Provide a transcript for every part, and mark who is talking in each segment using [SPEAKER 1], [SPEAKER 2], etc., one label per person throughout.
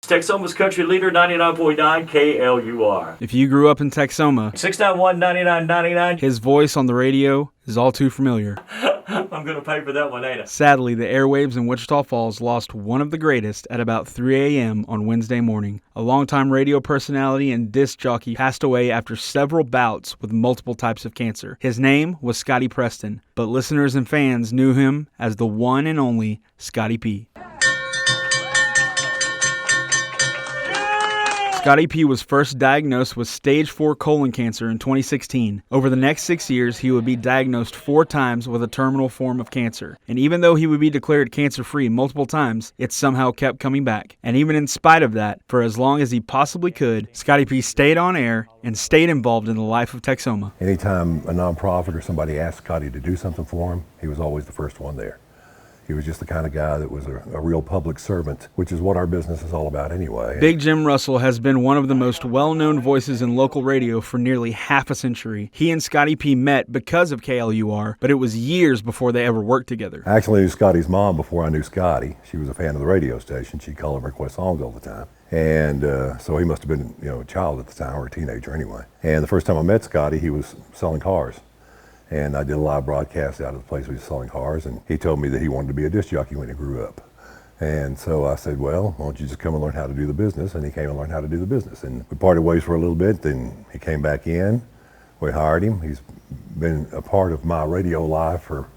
[SPEAKER 1] Texoma's country leader, 99.9 KLUR.
[SPEAKER 2] If you grew up in Texoma,
[SPEAKER 1] 691-9999.
[SPEAKER 2] his voice on the radio is all too familiar.
[SPEAKER 1] I'm going to pay for that one, ain't I?
[SPEAKER 2] Sadly, the airwaves in Wichita Falls lost one of the greatest at about 3 a.m. on Wednesday morning. A longtime radio personality and disc jockey passed away after several bouts with multiple types of cancer. His name was Scotty Preston, but listeners and fans knew him as the one and only Scotty P. Scotty P was first diagnosed with stage 4 colon cancer in 2016. Over the next 6 years, he would be diagnosed 4 times with a terminal form of cancer. And even though he would be declared cancer-free multiple times, it somehow kept coming back. And even in spite of that, for as long as he possibly could, Scotty P stayed on air and stayed involved in the life of Texoma.
[SPEAKER 3] Anytime a nonprofit or somebody asked Scotty to do something for him, he was always the first one there. He was just the kind of guy that was a real public servant, which is what our business is all about anyway.
[SPEAKER 2] Big Jim Russell has been one of the most well-known voices in local radio for nearly half a century. He and Scotty P met because of KLUR, but it was years before they ever worked together.
[SPEAKER 3] I actually knew Scotty's mom before I knew Scotty. She was a fan of the radio station. She'd call and request songs all the time. And so he must have been, a child at the time, or a teenager anyway. And the first time I met Scotty, he was selling cars. And I did a live broadcast out of the place where he was selling cars, and he told me that he wanted to be a disc jockey when he grew up. And so I said, well, why don't you just come and learn how to do the business? And he came and learned how to do the business. And we parted ways for a little bit, then he came back in. We hired him. He's been a part of my radio life for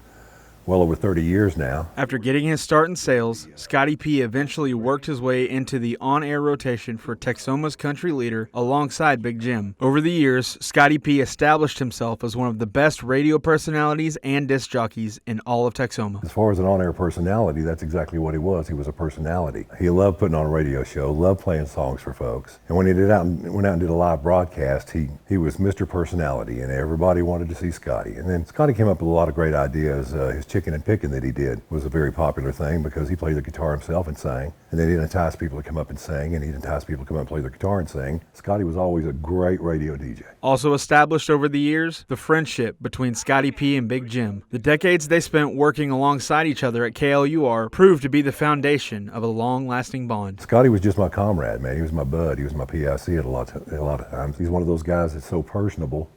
[SPEAKER 3] well over 30 years now.
[SPEAKER 2] After getting his start in sales, Scotty P eventually worked his way into the on-air rotation for Texoma's country leader alongside Big Jim. Over the years, Scotty P established himself as one of the best radio personalities and disc jockeys in all of Texoma.
[SPEAKER 3] As far as an on-air personality, that's exactly what he was. He was a personality. He loved putting on a radio show, loved playing songs for folks. And when he went out and did a live broadcast, he was Mr. Personality, and everybody wanted to see Scotty. And then Scotty came up with a lot of great ideas. His chicken and picking that he did was a very popular thing because he played the guitar himself and sang, and then he'd entice people to come up and sing, and he'd entice people to come up and play the guitar and sing. Scotty was always a great radio DJ.
[SPEAKER 2] Also established over the years, the friendship between Scotty P and Big Jim. The decades they spent working alongside each other at KLUR proved to be the foundation of a long-lasting bond.
[SPEAKER 3] Scotty was just my comrade, man. He was my bud. He was my PIC at a lot of times. He's one of those guys that's so personable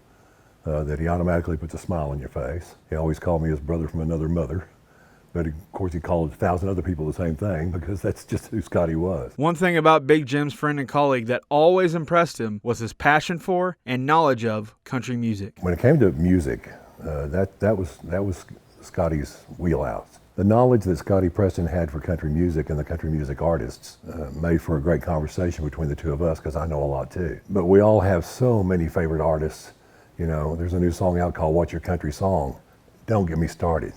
[SPEAKER 3] that he automatically puts a smile on your face. He always called me his brother from another mother. But of course he called 1,000 other people the same thing because that's just who Scotty was.
[SPEAKER 2] One thing about Big Jim's friend and colleague that always impressed him was his passion for and knowledge of country music.
[SPEAKER 3] When it came to music, that was Scotty's wheelhouse. The knowledge that Scotty Preston had for country music and the country music artists made for a great conversation between the two of us because I know a lot too. But we all have so many favorite artists. There's a new song out called What's Your Country Song? Don't get me started,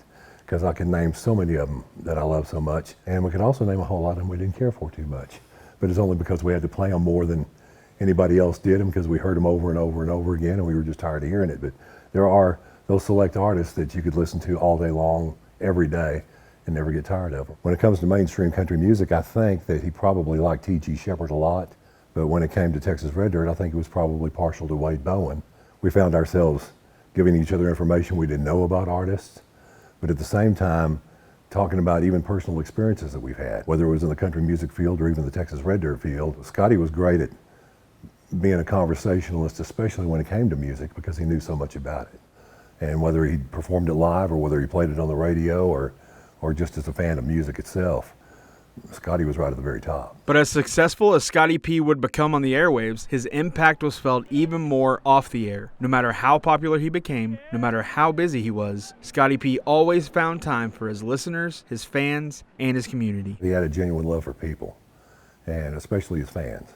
[SPEAKER 3] because I can name so many of them that I love so much. And we could also name a whole lot of them we didn't care for too much. But it's only because we had to play them more than anybody else did them because we heard them over and over and over again and we were just tired of hearing it. But there are those select artists that you could listen to all day long, every day, and never get tired of them. When it comes to mainstream country music, I think that he probably liked T.G. Shepherd a lot. But when it came to Texas Red Dirt, I think it was probably partial to Wade Bowen. We found ourselves giving each other information we didn't know about artists, but at the same time, talking about even personal experiences that we've had, whether it was in the country music field or even the Texas Red Dirt field. Scotty was great at being a conversationalist, especially when it came to music, because he knew so much about it. And whether he performed it live or whether he played it on the radio or just as a fan of music itself, Scotty was right at the very top.
[SPEAKER 2] But as successful as Scotty P would become on the airwaves, his impact was felt even more off the air. No matter how popular he became, no matter how busy he was, Scotty P always found time for his listeners, his fans, and his community.
[SPEAKER 3] He had a genuine love for people, and especially his fans.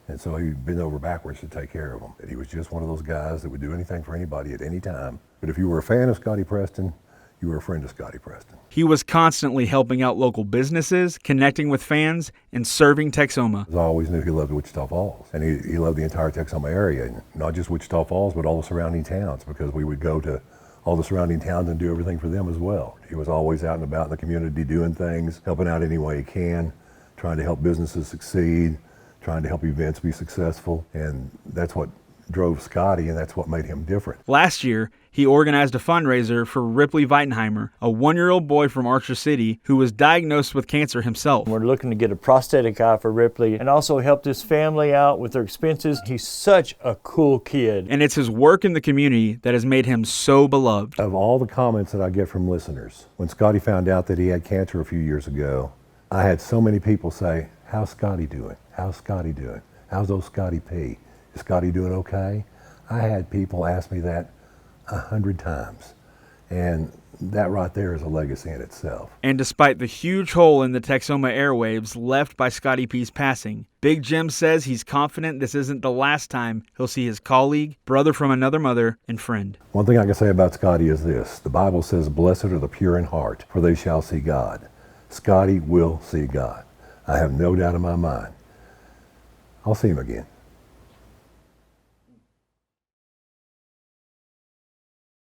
[SPEAKER 3] And so he'd bend over backwards to take care of them. And he was just one of those guys that would do anything for anybody at any time. But if you were a fan of Scotty Preston, you were a friend of Scotty Preston.
[SPEAKER 2] He was constantly helping out local businesses, connecting with fans, and serving Texoma.
[SPEAKER 3] I always knew he loved Wichita Falls, and he loved the entire Texoma area, and not just Wichita Falls, but all the surrounding towns, because we would go to all the surrounding towns and do everything for them as well. He was always out and about in the community doing things, helping out any way he can, trying to help businesses succeed, trying to help events be successful, and that's what drove Scotty, and that's what made him different.
[SPEAKER 2] Last year, he organized a fundraiser for Ripley Weitenheimer, a 1-year-old boy from Archer City who was diagnosed with cancer himself.
[SPEAKER 4] We're looking to get a prosthetic eye for Ripley and also help this family out with their expenses. He's such a cool kid.
[SPEAKER 2] And it's his work in the community that has made him so beloved.
[SPEAKER 3] Of all the comments that I get from listeners, when Scotty found out that he had cancer a few years ago, I had so many people say, "How's Scotty doing? How's Scotty doing? How's old Scotty P? Is Scotty doing okay?" I had people ask me that 100 times. And that right there is a legacy in itself.
[SPEAKER 2] And despite the huge hole in the Texoma airwaves left by Scotty P's passing, Big Jim says he's confident this isn't the last time he'll see his colleague, brother from another mother, and friend.
[SPEAKER 3] One thing I can say about Scotty is this. The Bible says, "Blessed are the pure in heart, for they shall see God." Scotty will see God. I have no doubt in my mind. I'll see him again.